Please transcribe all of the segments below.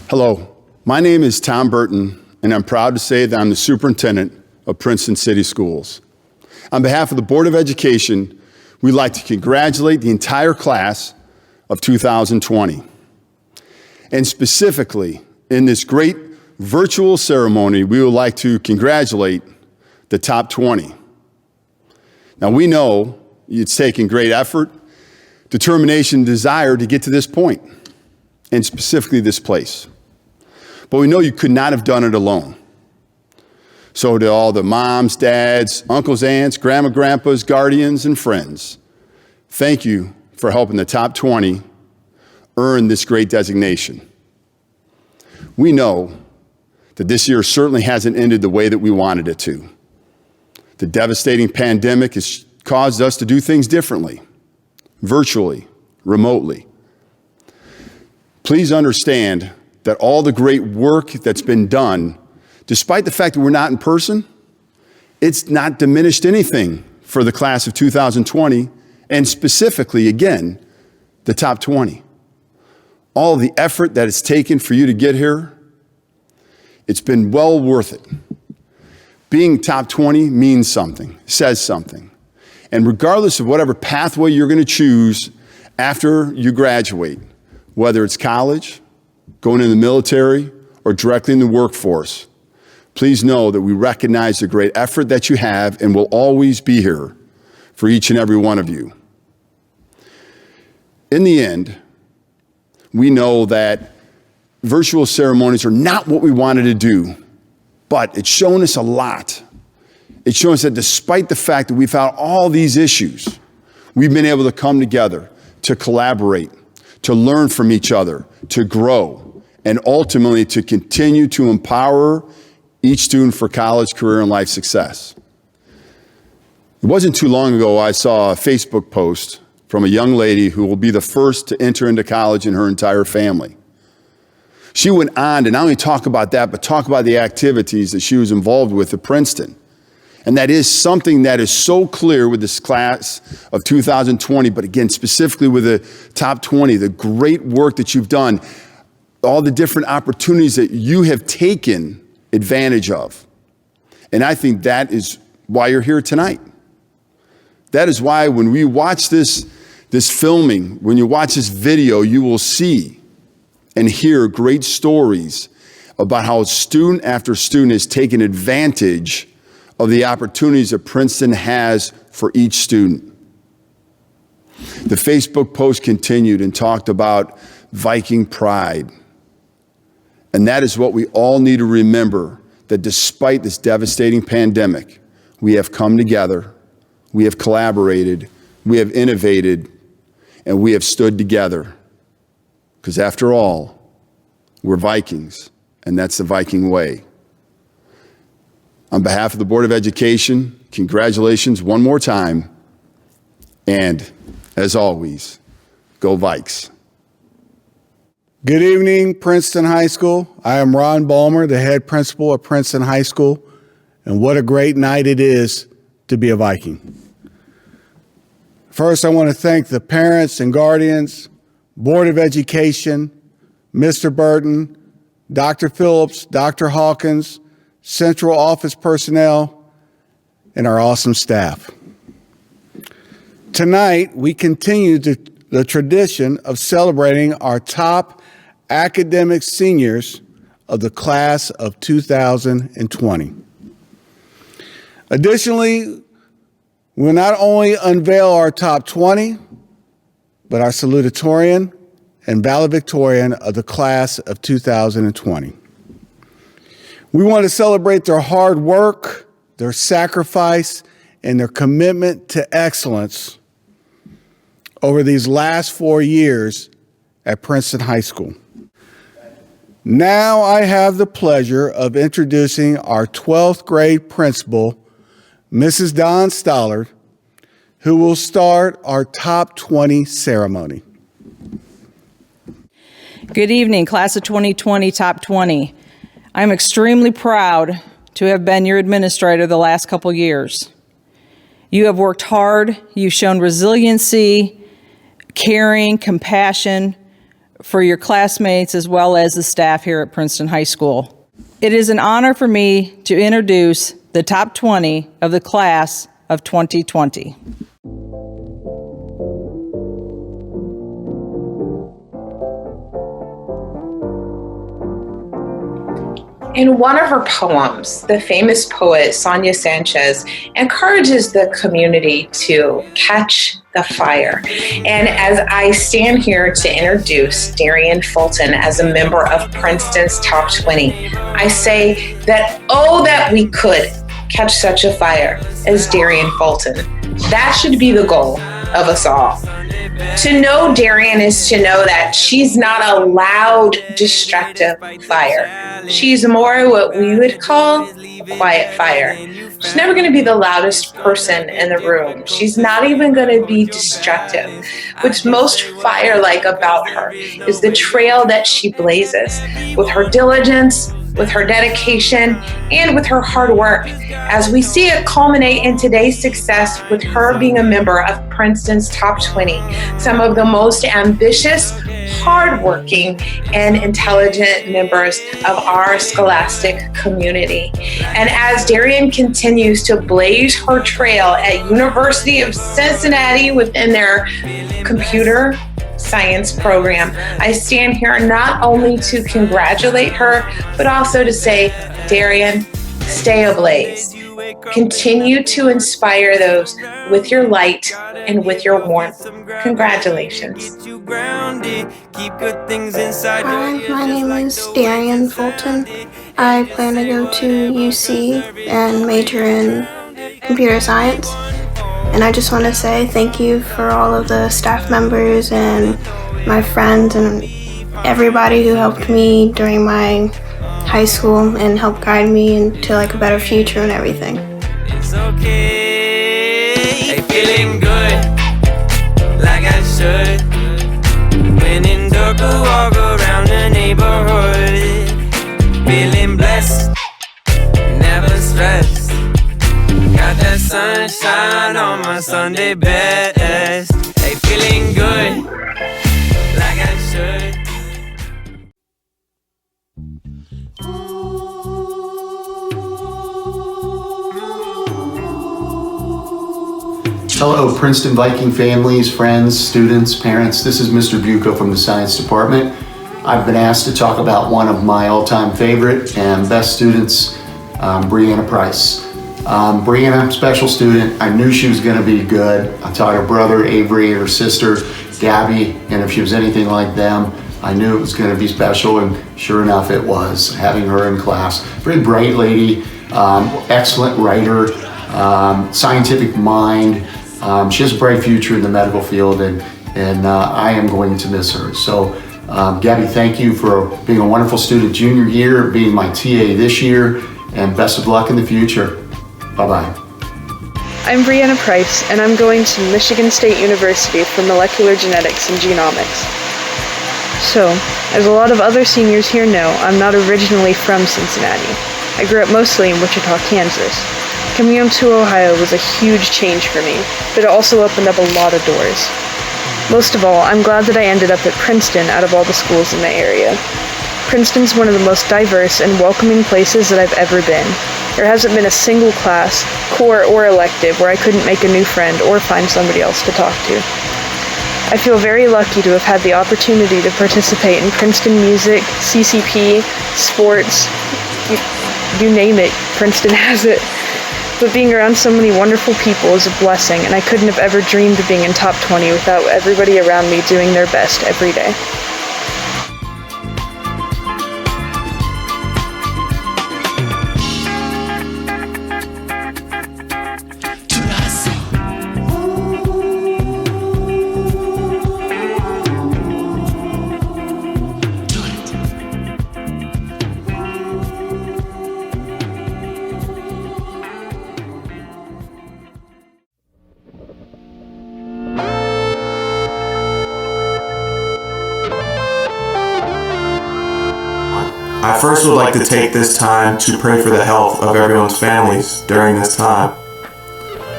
Hello, my name is Tom Burton, and I'm proud to say that I'm the superintendent of Princeton City Schools. On behalf of the Board of Education, we'd like to congratulate the entire class of 2020. And specifically, in this great virtual ceremony, we would like to congratulate the top 20. Now, we know it's taken great effort, determination, and desire to get to this point, and specifically this place. But we know you could not have done it alone. So to all the moms, dads, uncles, aunts, grandma, grandpas, guardians, and friends, thank you for helping the top 20 earn this great designation. We know that this year certainly hasn't ended the way that we wanted it to. The devastating pandemic has caused us to do things differently, virtually, remotely. Please understand that all the great work that's been done, despite the fact that we're not in person, it's not diminished anything for the class of 2020, and specifically, again, the top 20. All the effort that it's taken for you to get here, it's been well worth it. Being top 20 means something, says something. And regardless of whatever pathway you're going to choose after you graduate, whether it's college, going in the military, or directly in the workforce, please know that we recognize the great effort that you have and will always be here for each and every one of you. In the end, we know that virtual ceremonies are not what we wanted to do, but it's shown us a lot. It's shown us that despite the fact that we've had all these issues, we've been able to come together, to collaborate, to learn from each other, to grow, and ultimately to continue to empower each student for college, career, and life success. It wasn't too long ago I saw a Facebook post from a young lady who will be the first to enter into college in her entire family. She went on to not only talk about that, but talk about the activities that she was involved with at Princeton. And that is something that is so clear with this class of 2020, but again, specifically with the top 20, the great work that you've done, all the different opportunities that you have taken advantage of. And I think that is why you're here tonight. That is why when we watch this filming, when you watch this video, you will see and hear great stories about how student after student has taken advantage of the opportunities that Princeton has for each student. The Facebook post continued and talked about Viking pride. And that is what we all need to remember, that despite this devastating pandemic, we have come together, we have collaborated, we have innovated, and we have stood together. Because after all, we're Vikings, and that's the Viking way. On behalf of the Board of Education, congratulations one more time. And as always, go Vikes. Good evening, Princeton High School. I am Ron Balmer, the head principal at Princeton High School. And what a great night it is to be a Viking. First, I want to thank the parents and guardians, Board of Education, Mr. Burton, Dr. Phillips, Dr. Hawkins, central office personnel, and our awesome staff. Tonight, we continue the tradition of celebrating our top academic seniors of the class of 2020. Additionally, we'll not only unveil our top 20, but our salutatorian and valedictorian of the class of 2020. We want to celebrate their hard work, their sacrifice, and their commitment to excellence over these last 4 years at Princeton High School. Now I have the pleasure of introducing our 12th grade principal, Mrs. Dawn Stollard, who will start our top 20 ceremony. Good evening, class of 2020, top 20. I'm extremely proud to have been your administrator the last couple years. You have worked hard, you've shown resiliency, caring, compassion, for your classmates as well as the staff here at Princeton High School. It is an honor for me to introduce the top 20 of the class of 2020. In one of her poems, the famous poet Sonia Sanchez encourages the community to catch the fire. And as I stand here to introduce Darian Fulton as a member of Princeton's top 20, I say that, oh, that we could catch such a fire as Darian Fulton. That should be the goal of us all. To know Darian is to know that she's not a loud, destructive fire. She's more what we would call a quiet fire. She's never going to be the loudest person in the room. She's not even going to be destructive. What's most fire-like about her is the trail that she blazes with her diligence, with her dedication, and with her hard work, as we see it culminate in today's success with her being a member of Princeton's top 20, some of the most ambitious, hardworking, and intelligent members of our scholastic community. And as Darian continues to blaze her trail at University of Cincinnati within their computer science program, I stand here not only to congratulate her, but also to say, Darian, stay ablaze. Continue to inspire those with your light and with your warmth. Congratulations. Hi, my name is Darian Fulton. I plan to go to UC and major in computer science. And I just want to say thank you for all of the staff members and my friends and everybody who helped me during my high school and helped guide me into like a better future and everything. It's okay, feeling good, like I should. When in dark, I walk around the neighborhood, feeling blessed, never stressed. Got that sunshine on my Sunday best. Hey, feeling good, like I should. Hello, Princeton Viking families, friends, students, parents. This is Mr. Bucco from the Science Department. I've been asked to talk about one of my all-time favorite and best students, Brianna Price. Brianna, special student. I knew she was going to be good. I taught her brother, Avery, and her sister, Gabby, and if she was anything like them, I knew it was going to be special, and sure enough, it was, having her in class. Very bright lady, excellent writer, scientific mind. She has a bright future in the medical field, and I am going to miss her. So, Gabby, thank you for being a wonderful student junior year, being my TA this year, and best of luck in the future. Bye-bye. I'm Brianna Price, and I'm going to Michigan State University for molecular genetics and genomics. So, as a lot of other seniors here know, I'm not originally from Cincinnati. I grew up mostly in Wichita, Kansas. Coming up to Ohio was a huge change for me, but it also opened up a lot of doors. Most of all, I'm glad that I ended up at Princeton out of all the schools in the area. Princeton's one of the most diverse and welcoming places that I've ever been. There hasn't been a single class, core, or elective where I couldn't make a new friend or find somebody else to talk to. I feel very lucky to have had the opportunity to participate in Princeton music, CCP, sports, you name it, Princeton has it. But being around so many wonderful people is a blessing, and I couldn't have ever dreamed of being in top 20 without everybody around me doing their best every day. I first would like to take this time to pray for the health of everyone's families during this time.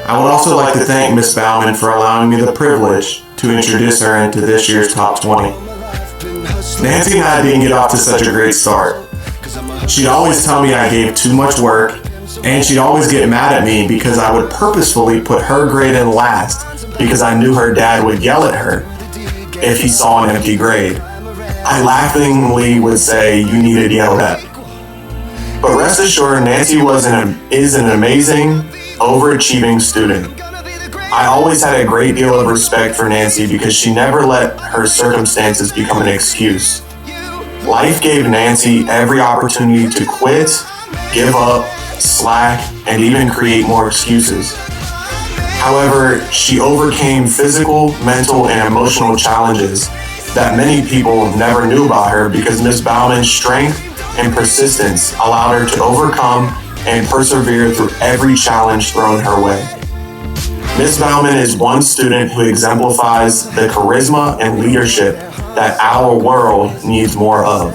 I would also like to thank Ms. Bauman for allowing me the privilege to introduce her into this year's Top 20. Nancy and I didn't get off to such a great start. She'd always tell me I gave too much work, and she'd always get mad at me because I would purposefully put her grade in last because I knew her dad would yell at her if he saw an empty grade. I laughingly would say, "You needed yelled at." But rest assured, Nancy is an amazing, overachieving student. I always had a great deal of respect for Nancy because she never let her circumstances become an excuse. Life gave Nancy every opportunity to quit, give up, slack, and even create more excuses. However, she overcame physical, mental, and emotional challenges that many people never knew about her because Ms. Bauman's strength and persistence allowed her to overcome and persevere through every challenge thrown her way. Ms. Bauman is one student who exemplifies the charisma and leadership that our world needs more of.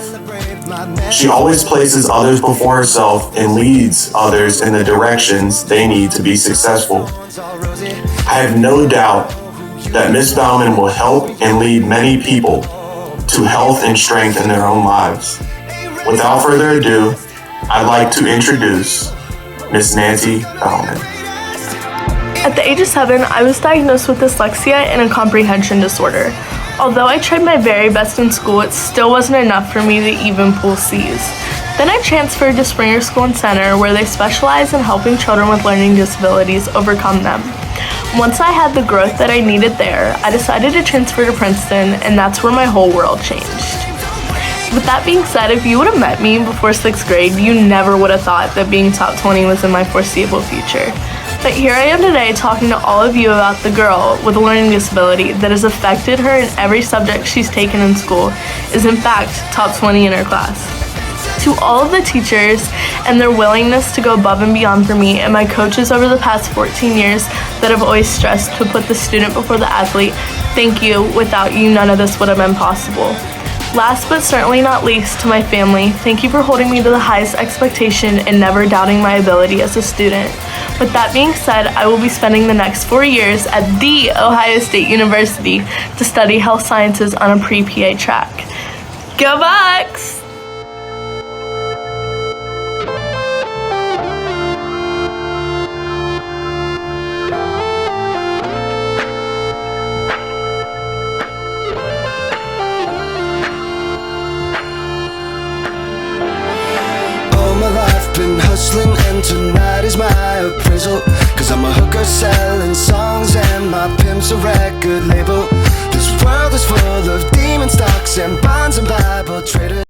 She always places others before herself and leads others in the directions they need to be successful. I have no doubt that Ms. Bauman will help and lead many people to health and strength in their own lives. Without further ado, I'd like to introduce Ms. Nancy Bauman. At the age of 7, I was diagnosed with dyslexia and a comprehension disorder. Although I tried my very best in school, it still wasn't enough for me to even pull C's. Then I transferred to Springer School and Center, where they specialize in helping children with learning disabilities overcome them. Once I had the growth that I needed there, I decided to transfer to Princeton, and that's where my whole world changed. With that being said, if you would have met me before 6th grade, you never would have thought that being top 20 was in my foreseeable future. But here I am today talking to all of you about the girl with a learning disability that has affected her in every subject she's taken in school, is in fact top 20 in her class. To all of the teachers and their willingness to go above and beyond for me and my coaches over the past 14 years that have always stressed to put the student before the athlete, thank you. Without you, none of this would have been possible. Last but certainly not least, to my family, thank you for holding me to the highest expectation and never doubting my ability as a student. With that being said, I will be spending the next 4 years at The Ohio State University to study health sciences on a pre-PA track. Go Bucks! Been hustling and tonight is my appraisal, 'cause I'm a hooker selling songs and my pimp's a record label. This world is full of demon stocks and bonds and Bible traders.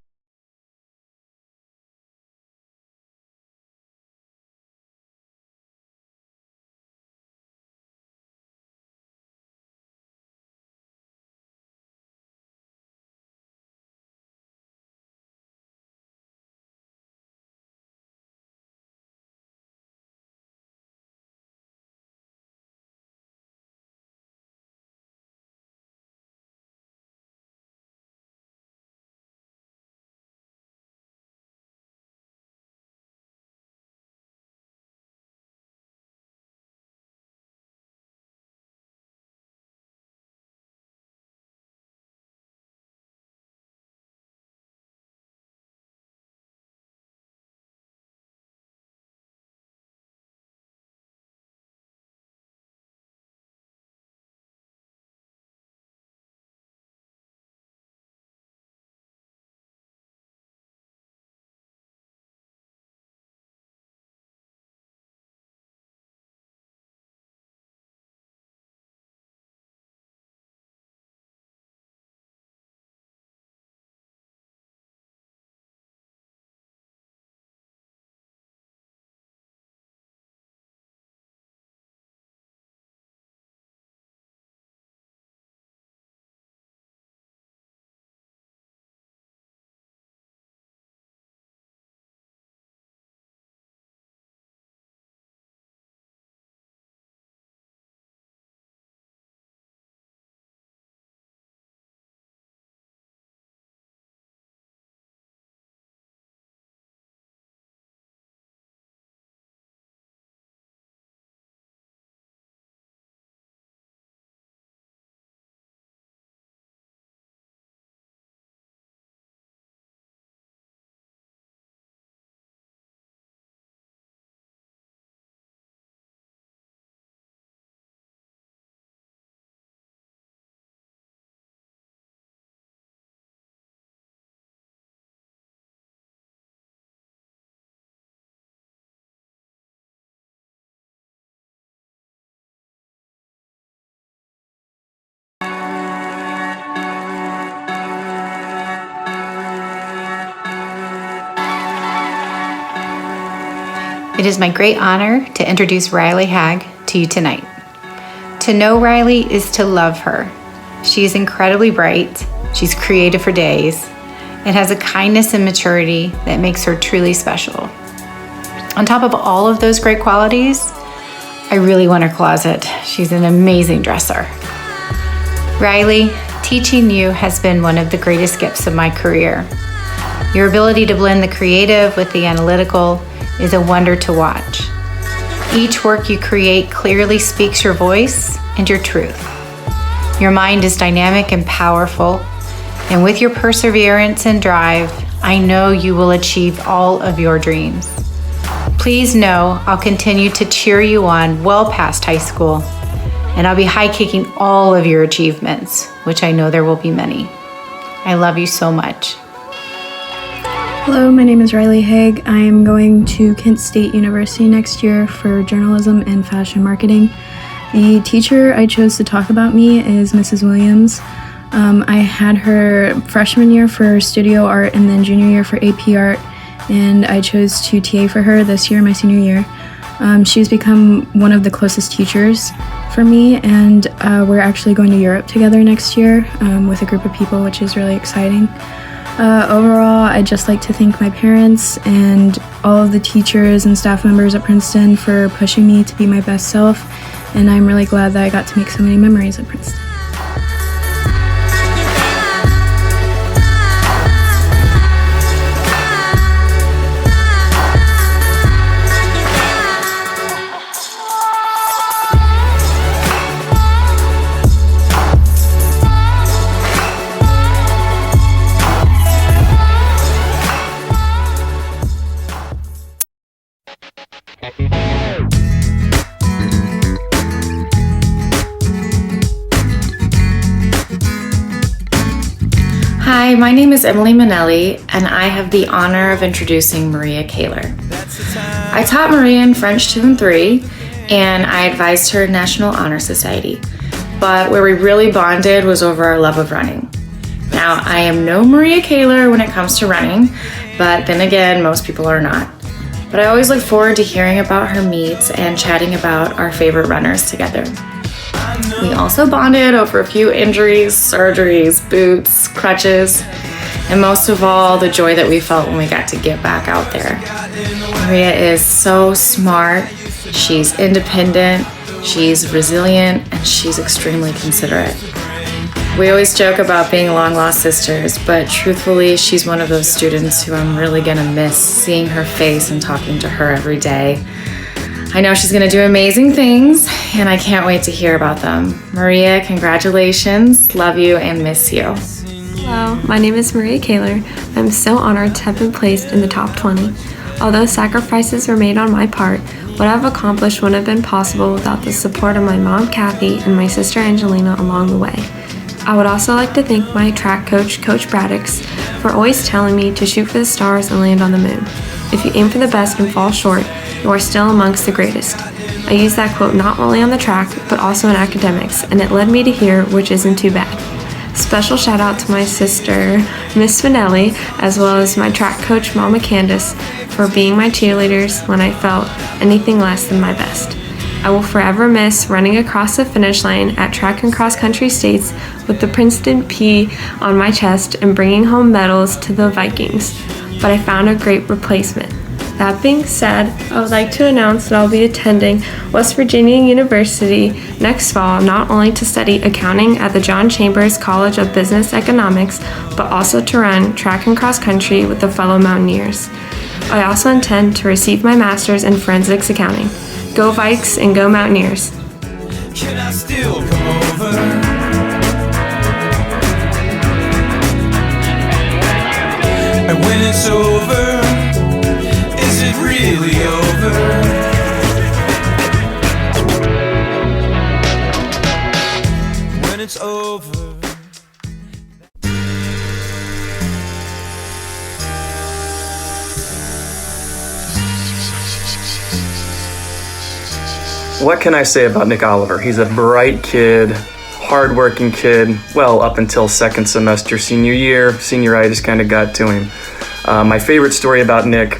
It is my great honor to introduce Riley Hagg to you tonight. To know Riley is to love her. She is incredibly bright, she's creative for days, and has a kindness and maturity that makes her truly special. On top of all of those great qualities, I really want her closet. She's an amazing dresser. Riley, teaching you has been one of the greatest gifts of my career. Your ability to blend the creative with the analytical is a wonder to watch. Each work you create clearly speaks your voice and your truth. Your mind is dynamic and powerful, and with your perseverance and drive, I know you will achieve all of your dreams. Please know I'll continue to cheer you on well past high school, and I'll be high-kicking all of your achievements, which I know there will be many. I love you so much. Hello, my name is Riley Hagg. I am going to Kent State University next year for journalism and fashion marketing. The teacher I chose to talk about me is Mrs. Williams. I had her freshman year for studio art and then junior year for AP art, and I chose to TA for her this year, my senior year. She's become one of the closest teachers for me, and we're actually going to Europe together next year with a group of people, which is really exciting. Overall, I'd just like to thank my parents and all of the teachers and staff members at Princeton for pushing me to be my best self, and I'm really glad that I got to make so many memories at Princeton. Hi, my name is Emily Manelli, and I have the honor of introducing Maria Kaler. I taught Maria in French 2 and 3, and I advised her in National Honor Society. But where we really bonded was over our love of running. Now, I am no Maria Kaler when it comes to running, but then again, most people are not. But I always look forward to hearing about her meets and chatting about our favorite runners together. We also bonded over a few injuries, surgeries, boots, crutches, and most of all, the joy that we felt when we got to get back out there. Maria is so smart, she's independent, she's resilient, and she's extremely considerate. We always joke about being long-lost sisters, but truthfully, she's one of those students who I'm really gonna miss seeing her face and talking to her every day. I know she's gonna do amazing things, and I can't wait to hear about them. Maria, congratulations, love you, and miss you. Hello, my name is Maria Kaler. I'm so honored to have been placed in the top 20. Although sacrifices were made on my part, what I've accomplished wouldn't have been possible without the support of my mom, Kathy, and my sister, Angelina, along the way. I would also like to thank my track coach, Coach Braddix, for always telling me to shoot for the stars and land on the moon. If you aim for the best and fall short, you are still amongst the greatest. I use that quote not only on the track, but also in academics, and it led me to here, which isn't too bad. Special shout out to my sister, Miss Spinelli, as well as my track coach, Mama Candace, for being my cheerleaders when I felt anything less than my best. I will forever miss running across the finish line at track and cross country states with the Princeton P on my chest and bringing home medals to the Vikings, but I found a great replacement. That being said, I would like to announce that I'll be attending West Virginia University next fall, not only to study accounting at the John Chambers College of Business Economics, but also to run track and cross country with the fellow Mountaineers. I also intend to receive my master's in forensics accounting. Go Vikes and go Mountaineers. Can I still come over? And when it's over, is it really over? When it's over. What can I say about Nick Oliver? He's a bright kid, hardworking kid, well, up until second semester senior year. Senioritis kind of got to him. My favorite story about Nick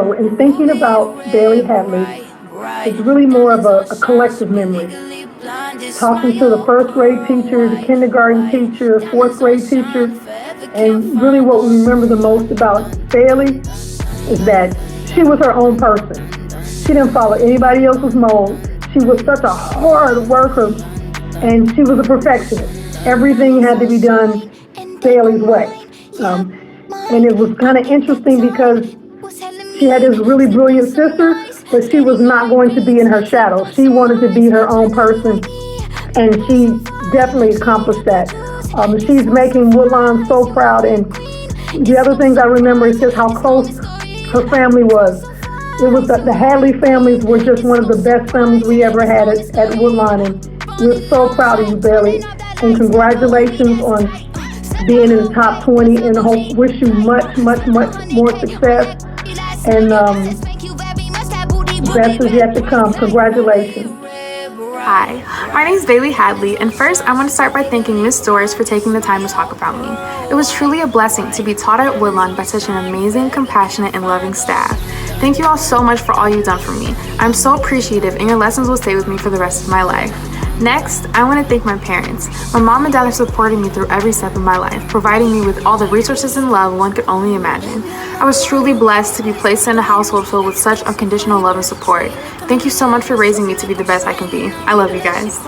So in thinking about Bailey Hadley, it's really more of a collective memory. Talking to the first grade teacher, the kindergarten teacher, fourth grade teacher, and really what we remember the most about Bailey is that she was her own person. She didn't follow anybody else's mold. She was such a hard worker, and she was a perfectionist. Everything had to be done Bailey's way. And it was kind of interesting because she had this really brilliant sister, but she was not going to be in her shadow. She wanted to be her own person, and she definitely accomplished that. She's making Woodlawn so proud, and the other things I remember is just how close her family was. It was the Hadley families were just one of the best families we ever had at Woodlawn, and we're so proud of you, Bailey, and congratulations on being in the top 20, and I wish you much, much, much more success, and best is yet to come. Congratulations. Hi, my name is Bailey Hadley, and first I want to start by thanking Miss Doris for taking the time to talk about me. It was truly a blessing to be taught at Woodlawn by such an amazing, compassionate, and loving staff. Thank you all so much for all you've done for me. I'm so appreciative, and your lessons will stay with me for the rest of my life. Next, I want to thank my parents. My mom and dad have supported me through every step of my life, providing me with all the resources and love one could only imagine. I was truly blessed to be placed in a household filled with such unconditional love and support. Thank you so much for raising me to be the best I can be. I love you guys.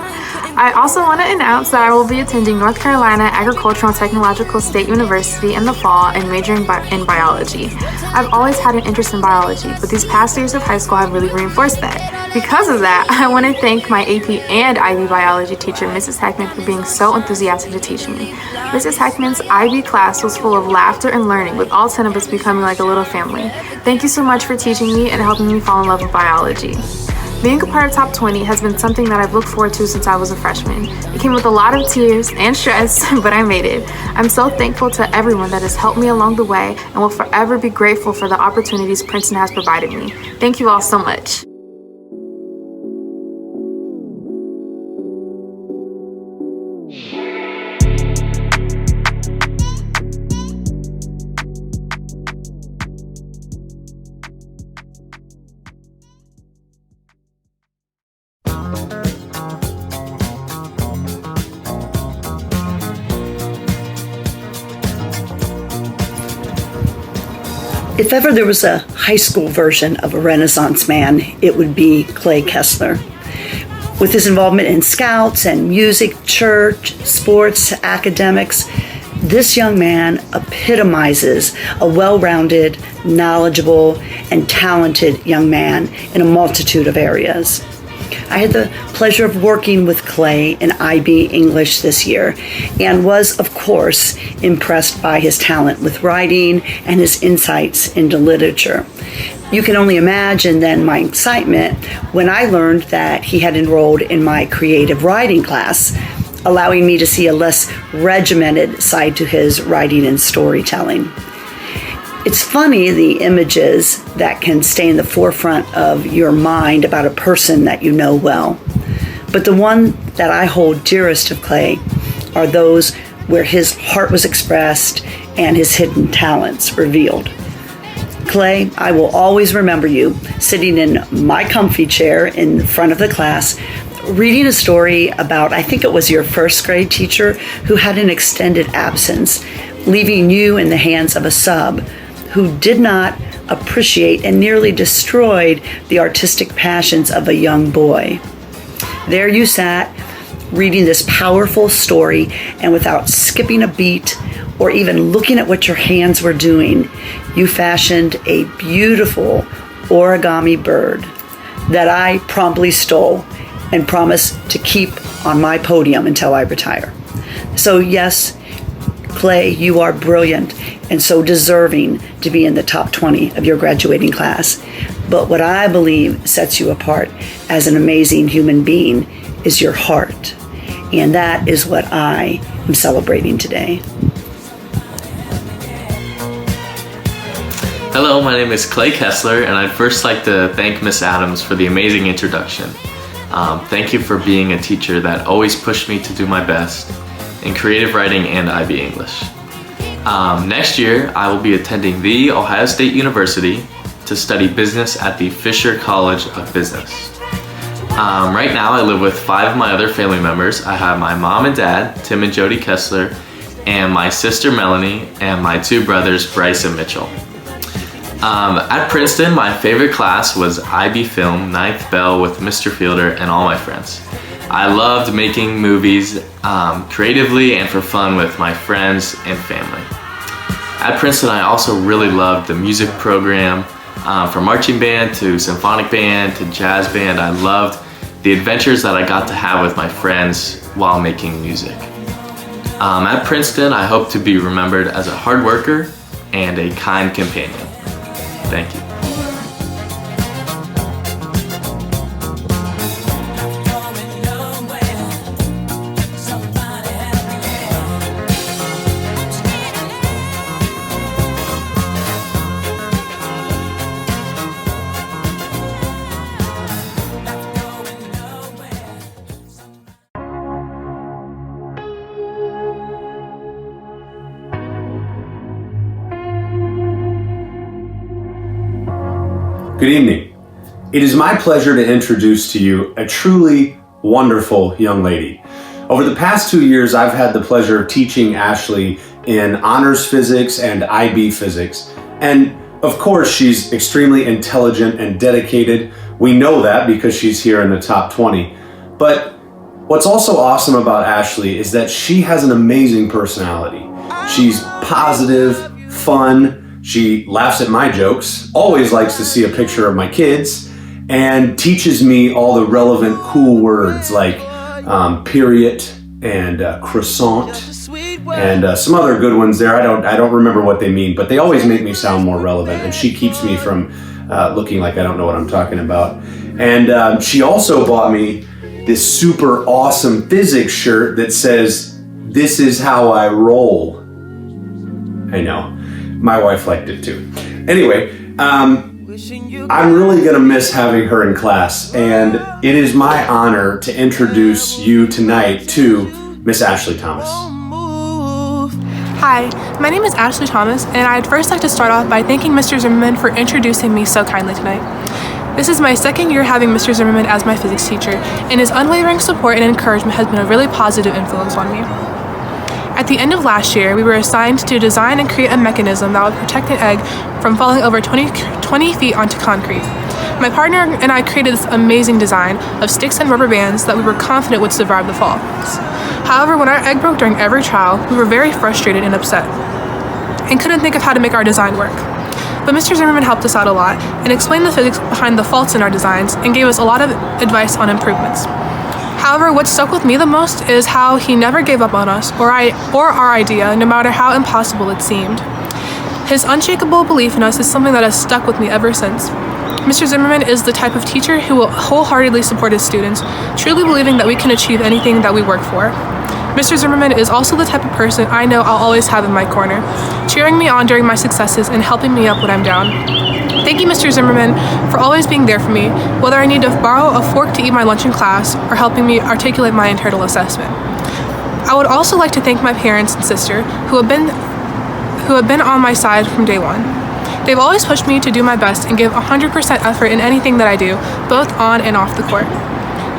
I also want to announce that I will be attending North Carolina Agricultural and Technological State University in the fall and majoring in biology. I've always had an interest in biology, but these past years of high school have really reinforced that. Because of that, I want to thank my AP and IB biology teacher, Mrs. Heckman, for being so enthusiastic to teach me. Mrs. Heckman's IB class was full of laughter and learning, with all 10 of us becoming like a little family. Thank you so much for teaching me and helping me fall in love with biology. Being a part of Top 20 has been something that I've looked forward to since I was a freshman. It came with a lot of tears and stress, but I made it. I'm so thankful to everyone that has helped me along the way and will forever be grateful for the opportunities Princeton has provided me. Thank you all so much. If ever there was a high school version of a Renaissance man, it would be Clay Kessler. With his involvement in scouts and music, church, sports, academics, this young man epitomizes a well-rounded, knowledgeable, and talented young man in a multitude of areas. I had the pleasure of working with Clay in IB English this year and was, of course, impressed by his talent with writing and his insights into literature. You can only imagine then my excitement when I learned that he had enrolled in my creative writing class, allowing me to see a less regimented side to his writing and storytelling. It's funny the images that can stay in the forefront of your mind about a person that you know well. But the one that I hold dearest of Clay are those where his heart was expressed and his hidden talents revealed. Clay, I will always remember you sitting in my comfy chair in front of the class, reading a story about, I think it was your first grade teacher who had an extended absence, leaving you in the hands of a sub who did not appreciate and nearly destroyed the artistic passions of a young boy. There you sat, reading this powerful story, and without skipping a beat or even looking at what your hands were doing, you fashioned a beautiful origami bird that I promptly stole and promised to keep on my podium until I retire. So yes, Clay, you are brilliant and so deserving to be in the top 20 of your graduating class. But what I believe sets you apart as an amazing human being is your heart. And that is what I am celebrating today. Hello, my name is Clay Kessler, and I'd first like to thank Miss Adams for the amazing introduction. Thank you for being a teacher that always pushed me to do my best in creative writing and IB English. Next year, I will be attending The Ohio State University to study business at the Fisher College of Business. Right now I live with 5 of my other family members. I have my mom and dad, Tim and Jody Kessler, and my sister Melanie, and my 2 brothers, Bryce and Mitchell. At Princeton, my favorite class was IB Film, 9th Bell with Mr. Fielder and all my friends. I loved making movies creatively and for fun with my friends and family. At Princeton, I also really loved the music program, from marching band to symphonic band to jazz band. I loved the adventures that I got to have with my friends while making music. At Princeton, I hope to be remembered as a hard worker and a kind companion. Thank you. Good evening. It is my pleasure to introduce to you a truly wonderful young lady. Over the past 2 years, I've had the pleasure of teaching Ashley in honors physics and IB physics. And of course, she's extremely intelligent and dedicated. We know that because she's here in the top 20. But what's also awesome about Ashley is that she has an amazing personality. She's positive, fun, she laughs at my jokes, always likes to see a picture of my kids, and teaches me all the relevant cool words like period and croissant and some other good ones there. I don't remember what they mean, but they always make me sound more relevant, and she keeps me from looking like I don't know what I'm talking about. And she also bought me this super awesome physics shirt that says, "This is how I roll." I know. My wife liked it too. Anyway, I'm really gonna miss having her in class, and it is my honor to introduce you tonight to Miss Ashley Thomas. Hi, my name is Ashley Thomas, and I'd first like to start off by thanking Mr. Zimmerman for introducing me so kindly tonight. This is my second year having Mr. Zimmerman as my physics teacher, and his unwavering support and encouragement has been a really positive influence on me. At the end of last year, we were assigned to design and create a mechanism that would protect an egg from falling over 20 feet onto concrete. My partner and I created this amazing design of sticks and rubber bands that we were confident would survive the fall. However, when our egg broke during every trial, we were very frustrated and upset, and couldn't think of how to make our design work. But Mr. Zimmerman helped us out a lot and explained the physics behind the faults in our designs and gave us a lot of advice on improvements. However, what stuck with me the most is how he never gave up on us or our idea, no matter how impossible it seemed. His unshakable belief in us is something that has stuck with me ever since. Mr. Zimmerman is the type of teacher who will wholeheartedly support his students, truly believing that we can achieve anything that we work for. Mr. Zimmerman is also the type of person I know I'll always have in my corner, cheering me on during my successes and helping me up when I'm down. Thank you, Mr. Zimmerman, for always being there for me, whether I need to borrow a fork to eat my lunch in class or helping me articulate my internal assessment. I would also like to thank my parents and sister who have been on my side from day one. They've always pushed me to do my best and give 100% effort in anything that I do, both on and off the court.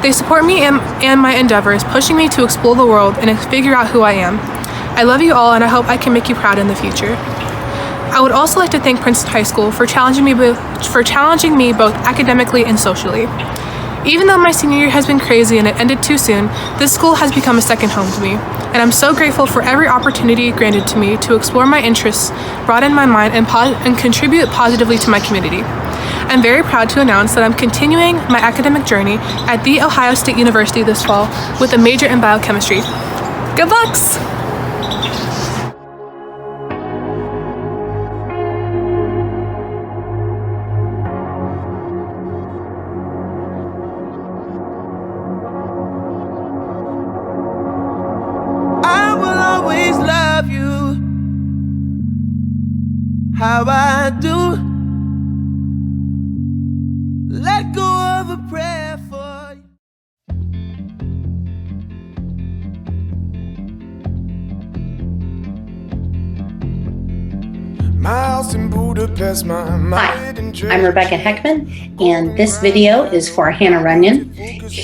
They support me and my endeavors, pushing me to explore the world and figure out who I am. I love you all, and I hope I can make you proud in the future. I would also like to thank Princeton High School for challenging me both academically and socially. Even though my senior year has been crazy and it ended too soon, this school has become a second home to me, and I'm so grateful for every opportunity granted to me to explore my interests, broaden my mind, and contribute positively to my community. I'm very proud to announce that I'm continuing my academic journey at The Ohio State University this fall with a major in biochemistry. Good lucks! I will always love you how I do. Let go of a prayer for you. Miles Hi, I'm Rebecca Heckman, and this video is for Hannah Runyon.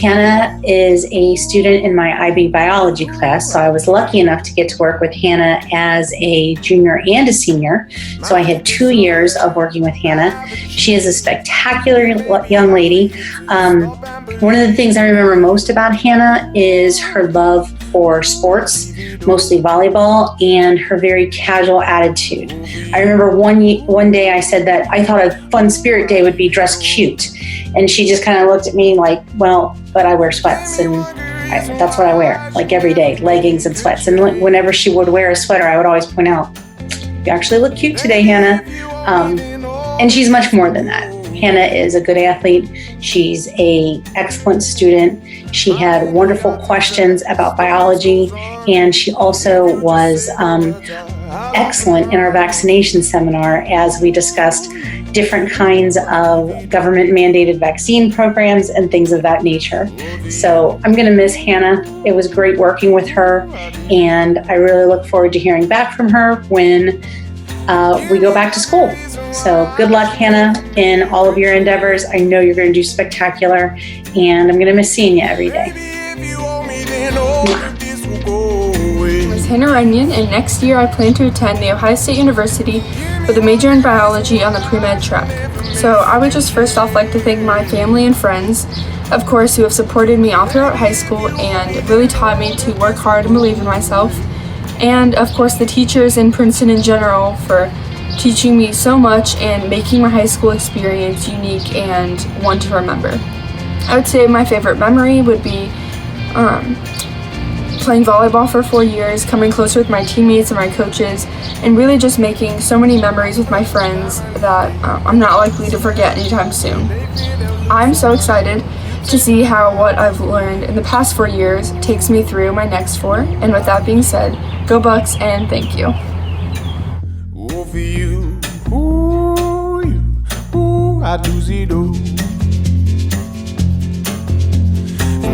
Hannah is a student in my IB biology class, so I was lucky enough to get to work with Hannah as a junior and a senior. So I had 2 years of working with Hannah. She is a spectacular young lady. One of the things I remember most about Hannah is her love for sports, mostly volleyball, and her very casual attitude. I remember one day I said that I thought a fun spirit day would be dress cute. And she just kind of looked at me like, well, but I wear sweats and that's what I wear, like every day, leggings and sweats. And whenever she would wear a sweater, I would always point out, you actually look cute today, Hannah. And she's much more than that. Hannah is a good athlete. She's an excellent student. She had wonderful questions about biology, and she also was excellent in our vaccination seminar as we discussed different kinds of government-mandated vaccine programs and things of that nature. So I'm going to miss Hannah. It was great working with her, and I really look forward to hearing back from her when we go back to school. So good luck, Hannah, in all of your endeavors. I know you're going to do spectacular, and I'm going to miss seeing you every day. I'm Hannah Runyon, and next year I plan to attend The Ohio State University with a major in biology on the pre-med track. So I would just first off like to thank my family and friends, of course, who have supported me all throughout high school and really taught me to work hard and believe in myself. And of course the teachers in Princeton in general for teaching me so much and making my high school experience unique and one to remember. I would say my favorite memory would be playing volleyball for 4 years, coming closer with my teammates and my coaches, and really just making so many memories with my friends that I'm not likely to forget anytime soon. I'm so excited to see how what I've learned in the past 4 years takes me through my next 4. And with that being said, go Bucks and thank you. For you, I do see do.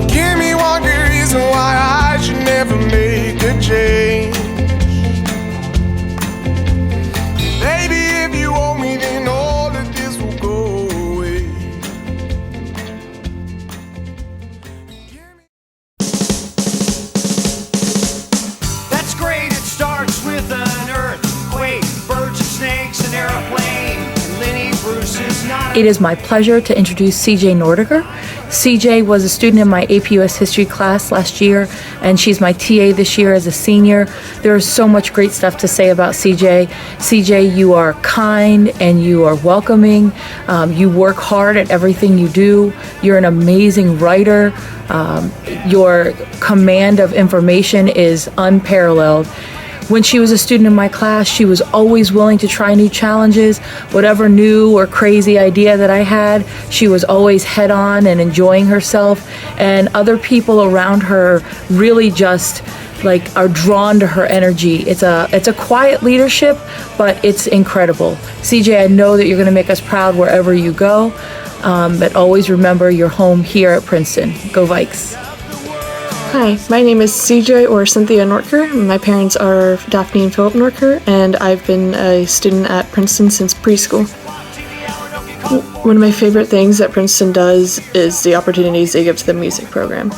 Give me one good reason why I should never make a change. Baby, if you owe me, then all of this will go away. That's great, it starts with an earthquake, birds and snakes, an airplane. Lenny Bruce is not. It is my pleasure to introduce CJ Nordiger. CJ was a student in my AP US History class last year, and she's my TA this year as a senior. There is so much great stuff to say about CJ. CJ, you are kind and you are welcoming. You work hard at everything you do. You're an amazing writer. Your command of information is unparalleled. When she was a student in my class, she was always willing to try new challenges. Whatever new or crazy idea that I had, she was always head on and enjoying herself. And other people around her really just are drawn to her energy. It's a quiet leadership, but it's incredible. CJ, I know that you're going to make us proud wherever you go. But always remember you're home here at Princeton. Go Vikes. Hi, my name is CJ or Cynthia Nortker. My parents are Daphne and Philip Nortker, and I've been a student at Princeton since preschool. One of my favorite things that Princeton does is the opportunities they give to the music program.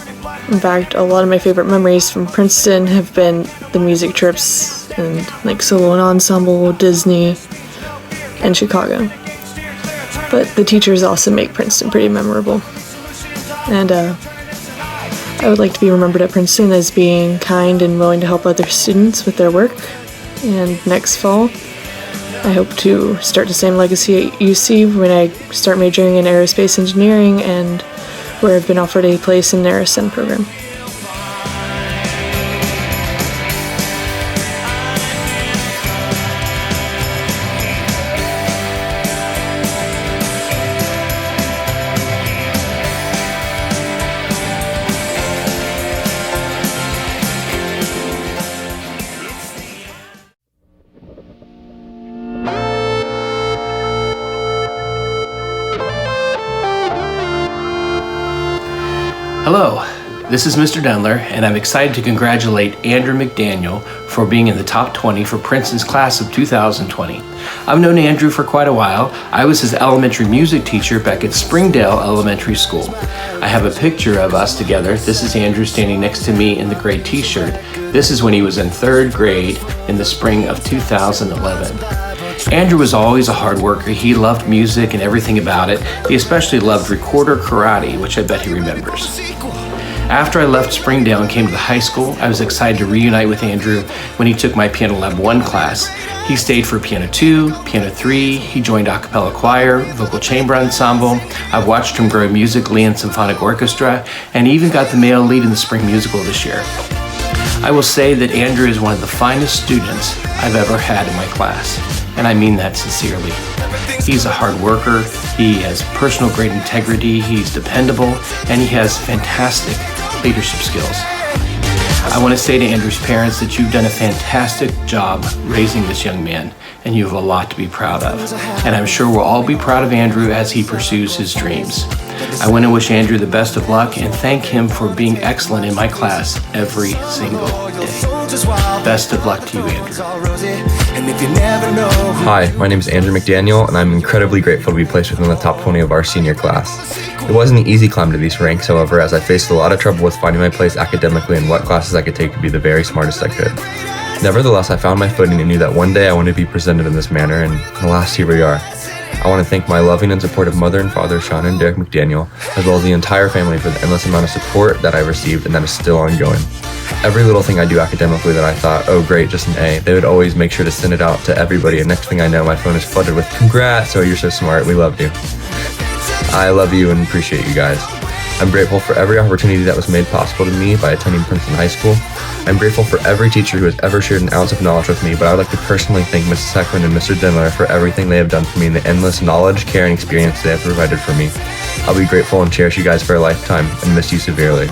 In fact, a lot of my favorite memories from Princeton have been the music trips and solo and ensemble, Disney, and Chicago. But the teachers also make Princeton pretty memorable. And I would like to be remembered at Princeton as being kind and willing to help other students with their work. And next fall, I hope to start the same legacy at UC when I start majoring in aerospace engineering and where I've been offered a place in their STEM program. Hello, This is Mr. Dendler, and I'm excited to congratulate Andrew McDaniel for being in the top 20 for Princeton's class of 2020. I've known Andrew for quite a while. I was his elementary music teacher back at Springdale Elementary School. I have a picture of us together. This is Andrew standing next to me in the gray t-shirt. This is when he was in 3rd grade in the spring of 2011. Andrew was always a hard worker. He loved music and everything about it. He especially loved recorder karate, which I bet he remembers. After I left Springdale and came to the high school, I was excited to reunite with Andrew when he took my Piano Lab 1 class. He stayed for Piano 2, Piano 3, he joined a cappella choir, vocal chamber ensemble. I've watched him grow musically in symphonic orchestra, and he even got the male lead in the spring musical this year. I will say that Andrew is one of the finest students I've ever had in my class, and I mean that sincerely. He's a hard worker, he has personal great integrity, he's dependable, and he has fantastic leadership skills. I want to say to Andrew's parents that you've done a fantastic job raising this young man, and you have a lot to be proud of. And I'm sure we'll all be proud of Andrew as he pursues his dreams. I want to wish Andrew the best of luck and thank him for being excellent in my class every single day. Best of luck to you, Andrew. Hi, my name is Andrew McDaniel, and I'm incredibly grateful to be placed within the top 20 of our senior class. It wasn't an easy climb to these ranks, however, as I faced a lot of trouble with finding my place academically and what classes I could take to be the very smartest I could. Nevertheless, I found my footing and knew that one day I wanted to be presented in this manner, and alas, here we are. I want to thank my loving and supportive mother and father, Sean and Derek McDaniel, as well as the entire family for the endless amount of support that I received and that is still ongoing. Every little thing I do academically that I thought, oh great, just an A, they would always make sure to send it out to everybody, and next thing I know, my phone is flooded with congrats, oh you're so smart, we love you. I love you and appreciate you guys. I'm grateful for every opportunity that was made possible to me by attending Princeton High School. I'm grateful for every teacher who has ever shared an ounce of knowledge with me, but I would like to personally thank Mrs. Heckman and Mr. Dendler for everything they have done for me and the endless knowledge, care, and experience they have provided for me. I'll be grateful and cherish you guys for a lifetime and miss you severely.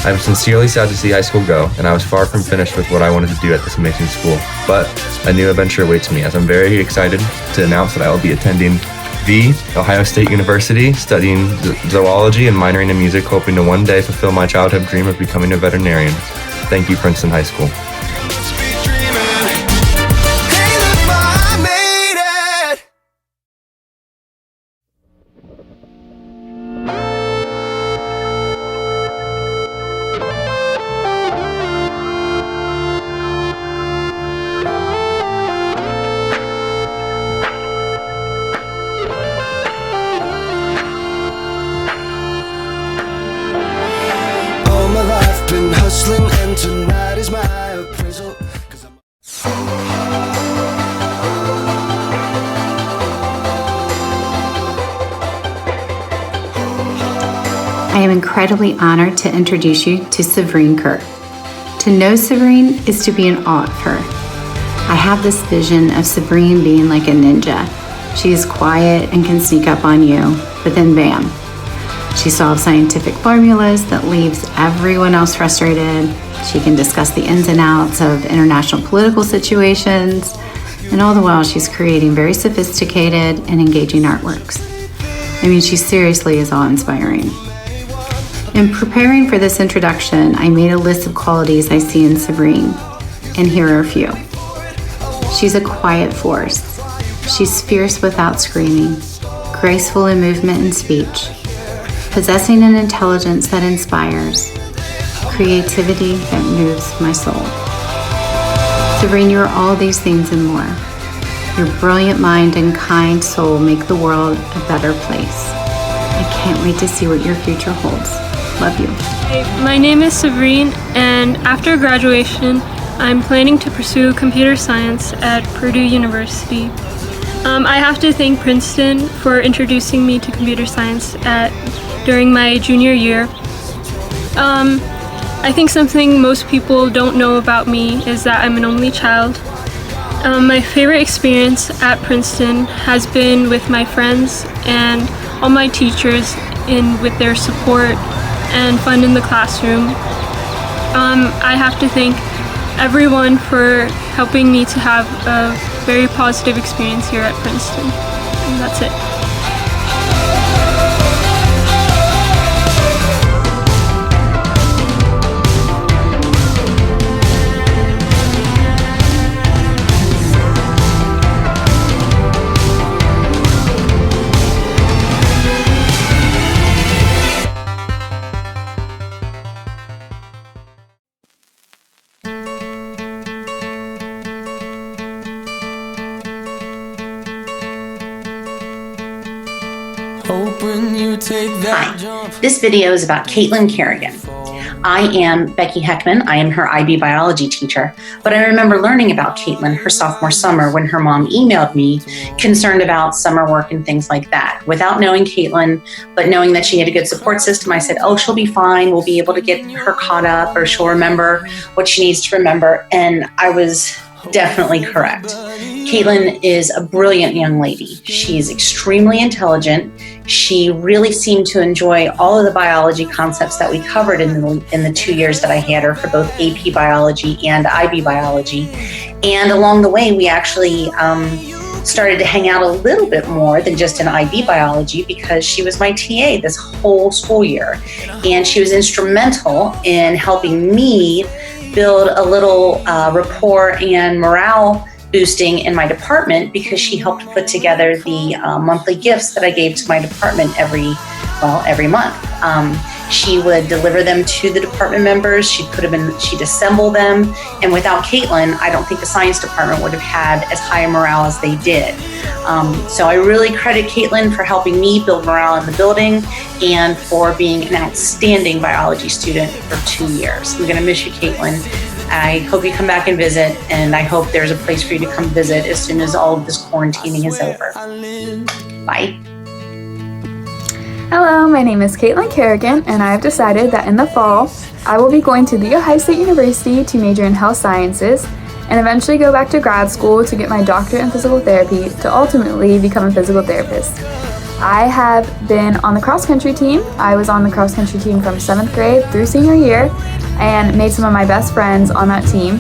I'm sincerely sad to see high school go, and I was far from finished with what I wanted to do at this amazing school, but a new adventure awaits me as I'm very excited to announce that I will be attending the Ohio State University, studying zoology and minoring in music, hoping to one day fulfill my childhood dream of becoming a veterinarian. Thank you, Princeton High School. I am incredibly honored to introduce you to Sabrine Kirk. To know Sabrine is to be in awe of her. I have this vision of Sabrine being like a ninja. She is quiet and can sneak up on you, but then bam. She solves scientific formulas that leaves everyone else frustrated. She can discuss the ins and outs of international political situations, and all the while she's creating very sophisticated and engaging artworks. I mean, she seriously is awe-inspiring. In preparing for this introduction, I made a list of qualities I see in Sabrine, and here are a few. She's a quiet force. She's fierce without screaming, graceful in movement and speech, possessing an intelligence that inspires, creativity that moves my soul. Sabrine, you are all these things and more. Your brilliant mind and kind soul make the world a better place. I can't wait to see what your future holds. Love you. Hi, my name is Sabrine, and after graduation, I'm planning to pursue computer science at Purdue University. I have to thank Princeton for introducing me to computer science during my junior year. I think something most people don't know about me is that I'm an only child. My favorite experience at Princeton has been with my friends and all my teachers with their support and fun in the classroom. I have to thank everyone for helping me to have a very positive experience here at Princeton. And that's it. Hi, this video is about Caitlin Kerrigan. I am Becky Heckman. I am her IB biology teacher, but I remember learning about Caitlin her sophomore summer when her mom emailed me concerned about summer work and things like that. Without knowing Caitlin, but knowing that she had a good support system, I said, oh, she'll be fine. We'll be able to get her caught up, or she'll remember what she needs to remember. And I was definitely correct. Caitlin is a brilliant young lady. She's extremely intelligent. She really seemed to enjoy all of the biology concepts that we covered in the 2 years that I had her for both AP biology and IB biology. And along the way, we actually started to hang out a little bit more than just in IB biology because she was my TA this whole school year. And she was instrumental in helping me build a little rapport and morale boosting in my department because she helped put together the monthly gifts that I gave to my department every month. She would deliver them to the department members. She'd assemble them. And without Caitlin, I don't think the science department would have had as high a morale as they did. So I really credit Caitlin for helping me build morale in the building and for being an outstanding biology student for 2 years. I'm gonna miss you, Caitlin. I hope you come back and visit, and I hope there's a place for you to come visit as soon as all of this quarantining is over. Bye. Hello, my name is Caitlin Kerrigan, and I have decided that in the fall, I will be going to The Ohio State University to major in health sciences and eventually go back to grad school to get my doctorate in physical therapy to ultimately become a physical therapist. I have been on the cross-country team. I was on the cross-country team from 7th grade through senior year and made some of my best friends on that team.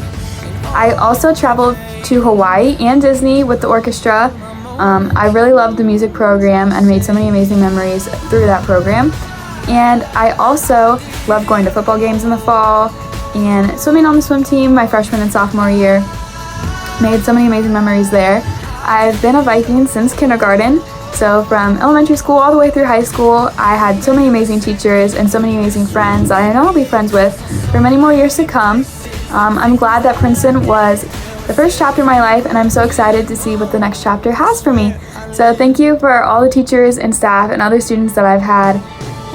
I also traveled to Hawaii and Disney with the orchestra. I really loved the music program and made so many amazing memories through that program. And I also loved going to football games in the fall and swimming on the swim team my freshman and sophomore year. Made so many amazing memories there. I've been a Viking since kindergarten. So from elementary school all the way through high school, I had so many amazing teachers and so many amazing friends that I know I'll be friends with for many more years to come. I'm glad that Princeton was the first chapter of my life, and I'm so excited to see what the next chapter has for me. So thank you for all the teachers and staff and other students that I've had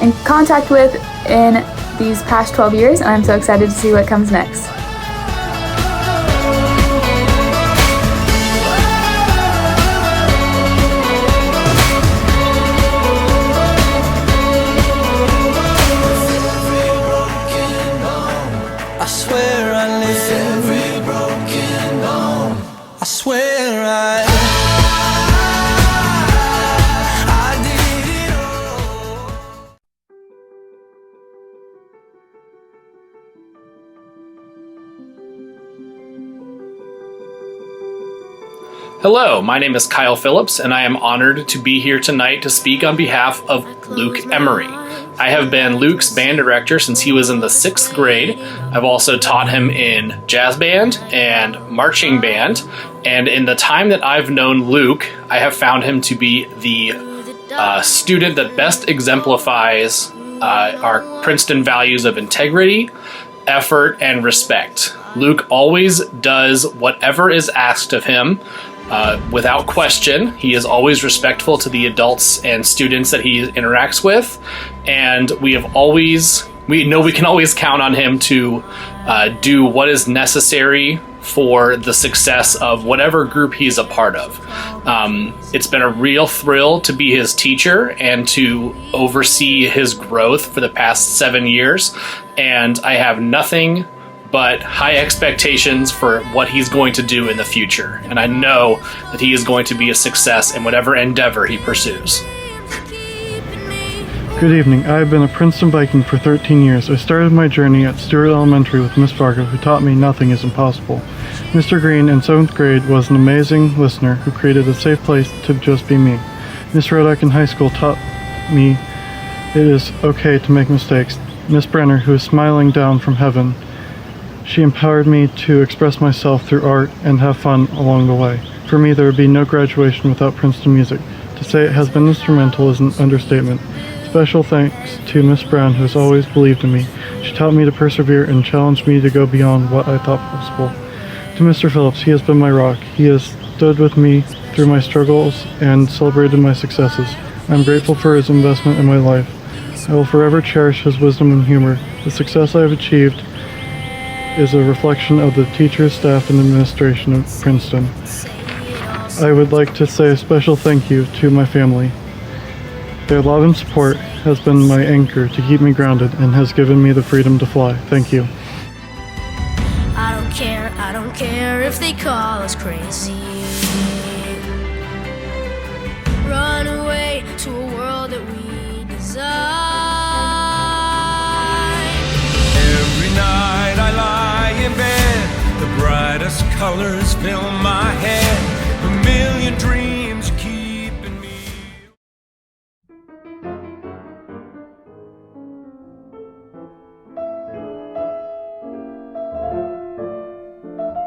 in contact with in these past 12 years, and I'm so excited to see what comes next. Hello, my name is Kyle Phillips, and I am honored to be here tonight to speak on behalf of Luke Emery. I have been Luke's band director since he was in the 6th grade. I've also taught him in jazz band and marching band, and in the time that I've known Luke, I have found him to be the student that best exemplifies our Princeton values of integrity, effort, and respect. Luke always does whatever is asked of him. Without question. He is always respectful to the adults and students that he interacts with, and we know we can always count on him to do what is necessary for the success of whatever group he's a part of. It's been a real thrill to be his teacher and to oversee his growth for the past 7 years, and I have nothing but high expectations for what he's going to do in the future. And I know that he is going to be a success in whatever endeavor he pursues. Good evening. I have been a Princeton Viking for 13 years. I started my journey at Stewart Elementary with Miss Varga, who taught me nothing is impossible. Mr. Green in 7th grade was an amazing listener who created a safe place to just be me. Miss Rodak in high school taught me it is okay to make mistakes. Miss Brenner, who is smiling down from heaven, she empowered me to express myself through art and have fun along the way. For me, there would be no graduation without Princeton music. To say it has been instrumental is an understatement. Special thanks to Miss Brown, who has always believed in me. She taught me to persevere and challenged me to go beyond what I thought possible. To Mr. Phillips, he has been my rock. He has stood with me through my struggles and celebrated my successes. I'm grateful for his investment in my life. I will forever cherish his wisdom and humor. The success I have achieved is a reflection of the teachers, staff, and administration of Princeton. I would like to say a special thank you to my family. Their love and support has been my anchor to keep me grounded and has given me the freedom to fly. Thank you. I don't care if they call us crazy. Run away to a world that we design. Every night I lie in bed, the brightest colors fill my head, a million dreams keeping me.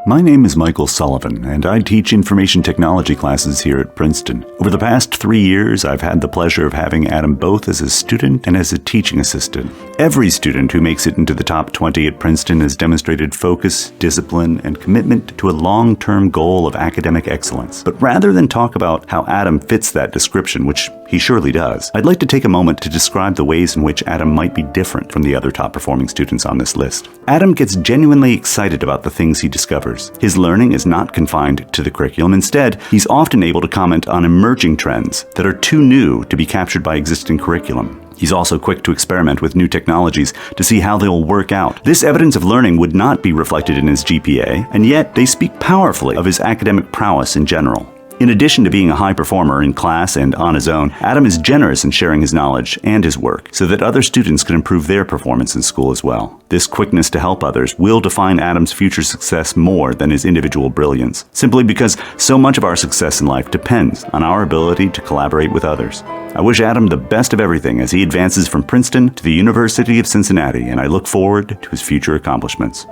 My name is Michael Sullivan, and I teach information technology classes here at Princeton. Over the past 3 years, I've had the pleasure of having Adam both as a student and as a teaching assistant. Every student who makes it into the top 20 at Princeton has demonstrated focus, discipline, and commitment to a long-term goal of academic excellence. But rather than talk about how Adam fits that description, which he surely does, I'd like to take a moment to describe the ways in which Adam might be different from the other top-performing students on this list. Adam gets genuinely excited about the things he discovers. His learning is not confined to the curriculum. Instead, he's often able to comment on emerging trends that are too new to be captured by existing curriculum. He's also quick to experiment with new technologies to see how they'll work out. This evidence of learning would not be reflected in his GPA, and yet they speak powerfully of his academic prowess in general. In addition to being a high performer in class and on his own, Adam is generous in sharing his knowledge and his work so that other students can improve their performance in school as well. This quickness to help others will define Adam's future success more than his individual brilliance, simply because so much of our success in life depends on our ability to collaborate with others. I wish Adam the best of everything as he advances from Princeton to the University of Cincinnati, and I look forward to his future accomplishments.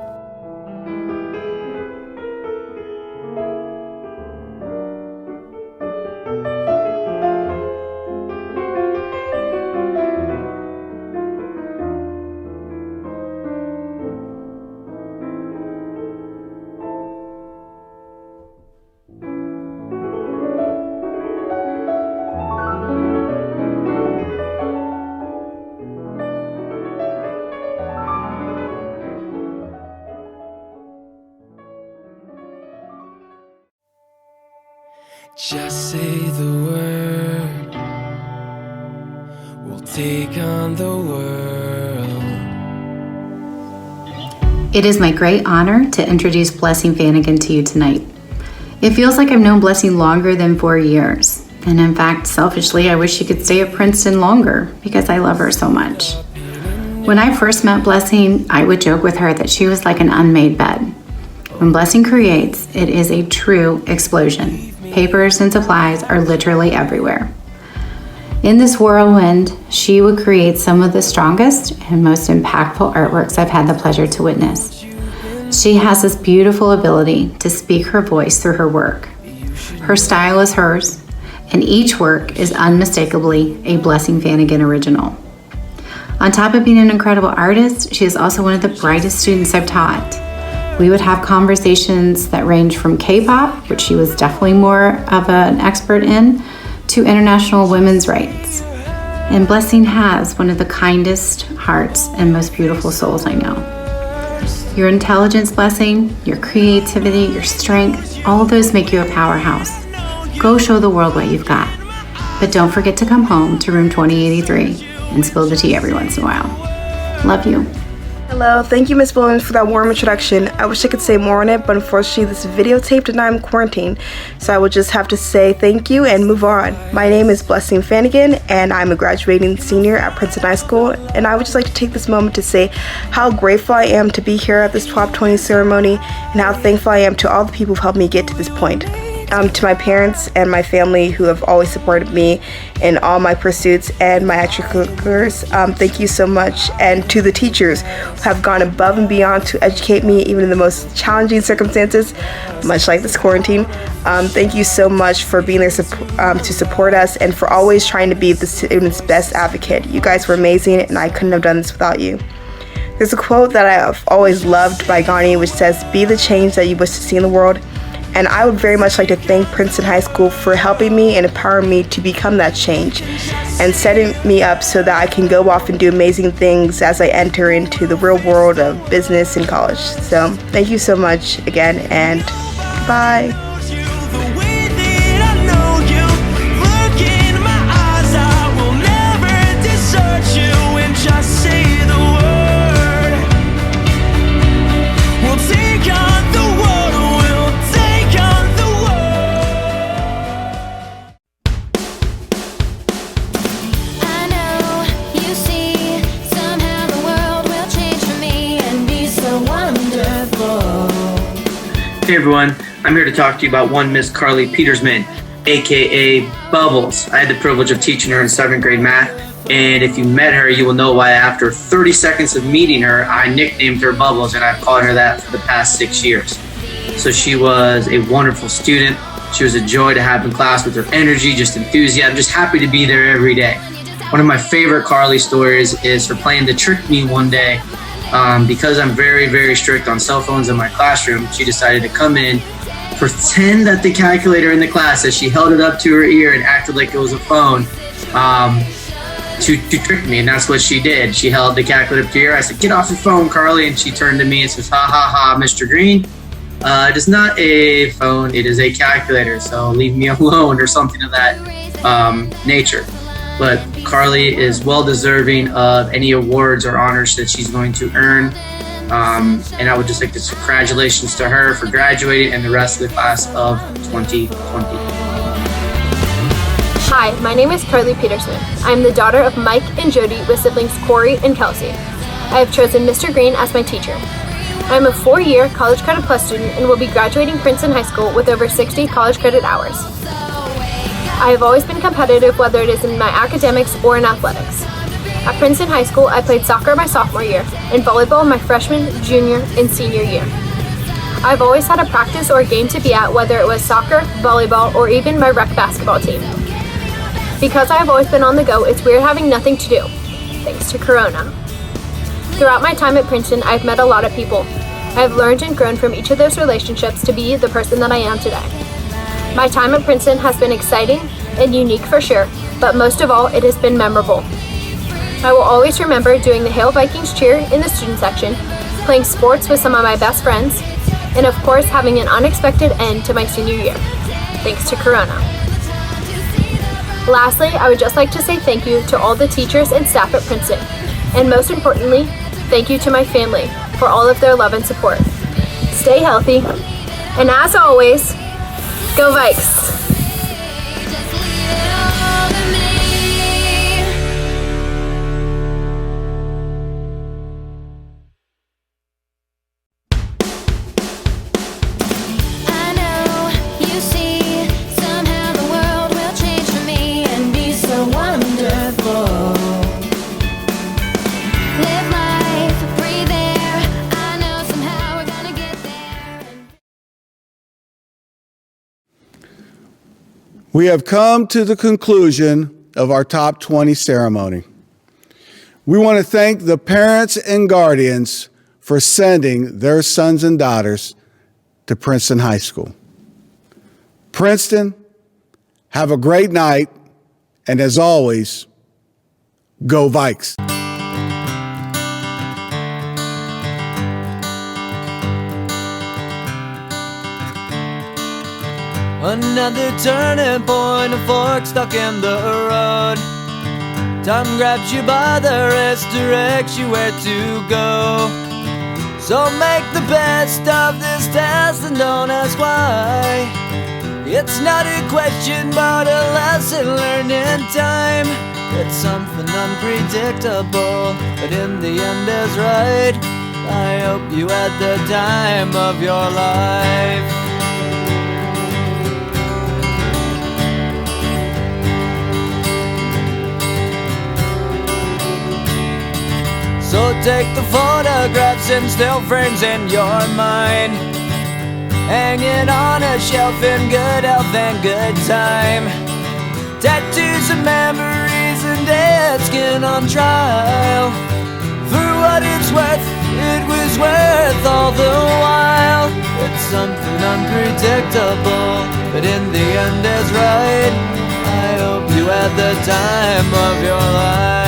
Just say the word, we'll take on the world. It is my great honor to introduce Blessing Fanigan to you tonight. It feels like I've known Blessing longer than 4 years. And in fact, selfishly, I wish she could stay at Princeton longer because I love her so much. When I first met Blessing, I would joke with her that she was like an unmade bed. When Blessing creates, it is a true explosion. Papers and supplies are literally everywhere. In this whirlwind, she would create some of the strongest and most impactful artworks I've had the pleasure to witness. She has this beautiful ability to speak her voice through her work. Her style is hers, and each work is unmistakably a Blessing Fanigan original. On top of being an incredible artist, she is also one of the brightest students I've taught. We would have conversations that range from K-pop, which she was definitely more of an expert in, to international women's rights. And Blessing has one of the kindest hearts and most beautiful souls I know. Your intelligence, Blessing, your creativity, your strength, all of those make you a powerhouse. Go show the world what you've got. But don't forget to come home to room 2083 and spill the tea every once in a while. Love you. Hello, thank you Ms. Bowman for that warm introduction. I wish I could say more on it, but unfortunately this is videotaped and I'm quarantined, so I would just have to say thank you and move on. My name is Blessing Fanigan and I'm a graduating senior at Princeton High School, and I would just like to take this moment to say how grateful I am to be here at this Top 20 ceremony and how thankful I am to all the people who helped me get to this point. To my parents and my family who have always supported me in all my pursuits and my extracurriculars, thank you so much. And to the teachers who have gone above and beyond to educate me even in the most challenging circumstances, much like this quarantine, thank you so much for being there to support us and for always trying to be the student's best advocate. You guys were amazing and I couldn't have done this without you. There's a quote that I've always loved by Gandhi which says, "Be the change that you wish to see in the world." And I would very much like to thank Princeton High School for helping me and empowering me to become that change and setting me up so that I can go off and do amazing things as I enter into the real world of business and college. So thank you so much again, and bye. Hey everyone, I'm here to talk to you about one Miss Carly Petersman, aka Bubbles. I had the privilege of teaching her in 7th grade math, and if you met her, you will know why after 30 seconds of meeting her, I nicknamed her Bubbles, and I've called her that for the past 6 years. So she was a wonderful student. She was a joy to have in class with her energy, just enthusiasm, just happy to be there every day. One of my favorite Carly stories is her planning to trick me one day. Because I'm very, very strict on cell phones in my classroom, she decided to come in, pretend that the calculator in the class, as she held it up to her ear and acted like it was a phone, to trick me, and that's what she did. She held the calculator up to her ear. I said, "Get off your phone, Carly," and she turned to me and says, "Ha ha ha, Mr. Green, it is not a phone, it is a calculator, so leave me alone," or something of that nature. But Carly is well deserving of any awards or honors that she's going to earn. And I would just like to say congratulations to her for graduating and the rest of the class of 2020. Hi, my name is Carly Peterson. I'm the daughter of Mike and Jody with siblings Corey and Kelsey. I have chosen Mr. Green as my teacher. I'm a 4-year College Credit Plus student and will be graduating Princeton High School with over 60 college credit hours. I have always been competitive, whether it is in my academics or in athletics. At Princeton High School, I played soccer my sophomore year and volleyball my freshman, junior, and senior year. I've always had a practice or a game to be at, whether it was soccer, volleyball, or even my rec basketball team. Because I have always been on the go, it's weird having nothing to do, thanks to Corona. Throughout my time at Princeton, I've met a lot of people. I have learned and grown from each of those relationships to be the person that I am today. My time at Princeton has been exciting and unique for sure, but most of all, it has been memorable. I will always remember doing the Hail Vikings cheer in the student section, playing sports with some of my best friends, and of course having an unexpected end to my senior year, thanks to Corona. Lastly, I would just like to say thank you to all the teachers and staff at Princeton, and most importantly, thank you to my family for all of their love and support. Stay healthy, and as always, go Vikes! We have come to the conclusion of our Top 20 ceremony. We want to thank the parents and guardians for sending their sons and daughters to Princeton High School. Princeton, have a great night, and as always, go Vikes. Another turning point, a fork stuck in the road. Time grabs you by the wrist, directs you where to go. So make the best of this test and don't ask why. It's not a question but a lesson learned in time. It's something unpredictable, but in the end is right. I hope you had the time of your life. So take the photographs and still frames in your mind, hanging on a shelf in good health and good time. Tattoos of memories and dead skin on trial. For what it's worth, it was worth all the while. It's something unpredictable, but in the end is right. I hope you had the time of your life.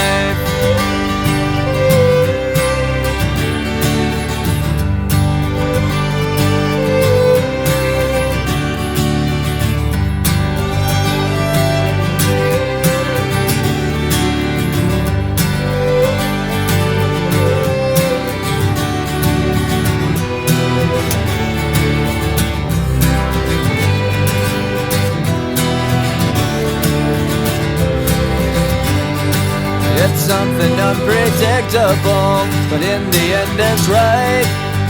It's something unpredictable, but in the end it's right.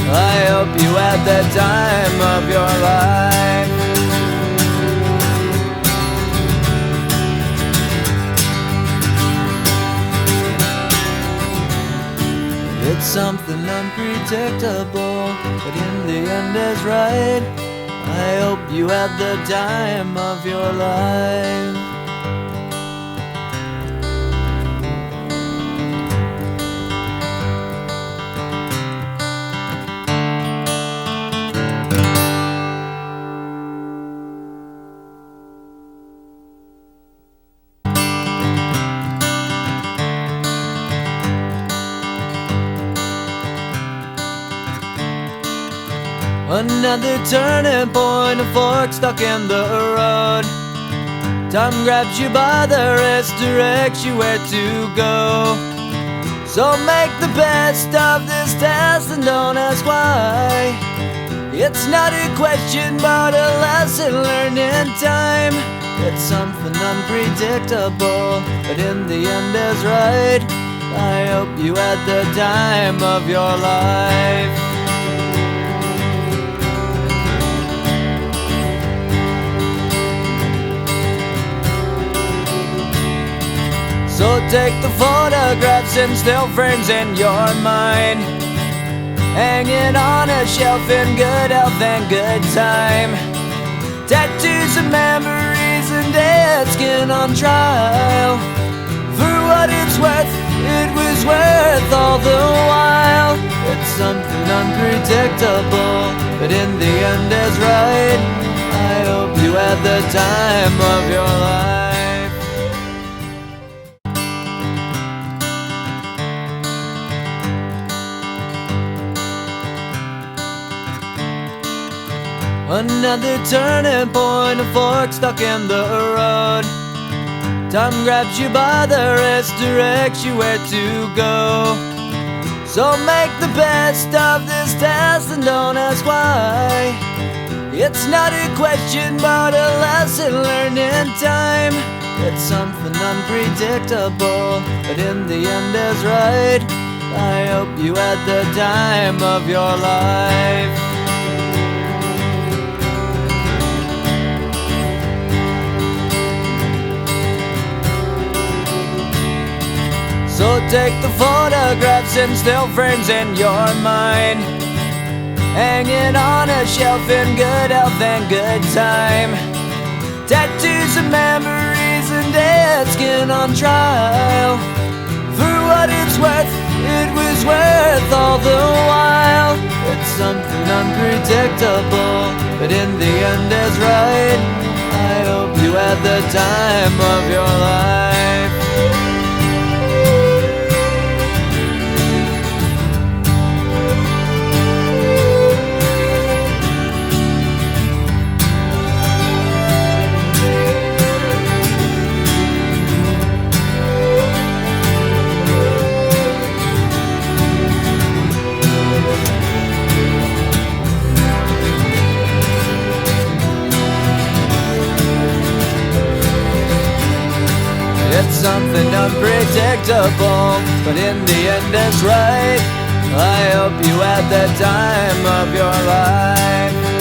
I hope you had the time of your life. It's something unpredictable, but in the end is right. I hope you had the time of your life. Another turning point, a fork stuck in the road. Time grabs you by the wrist, directs you where to go. So make the best of this test and don't ask why. It's not a question but a lesson learned in time. It's something unpredictable, but in the end is right. I hope you had the time of your life. So take the photographs and still frames in your mind, hanging on a shelf in good health and good time. Tattoos of memories and dead skin on trial. For what it's worth, it was worth all the while. It's something unpredictable, but in the end is right. I hope you had the time of your life. Another turning point, a fork stuck in the road. Time grabs you by the wrist, directs you where to go. So make the best of this test and don't ask why. It's not a question but a lesson learned in time. It's something unpredictable, but in the end is right. I hope you had the time of your life. So take the photographs and still frames in your mind, hanging on a shelf in good health and good time. Tattoos of memories and dead skin on trial. For what it's worth, it was worth all the while. It's something unpredictable, but in the end is right. I hope you had the time of your life. It's something unpredictable, but in the end it's right. I hope you had the time of your life.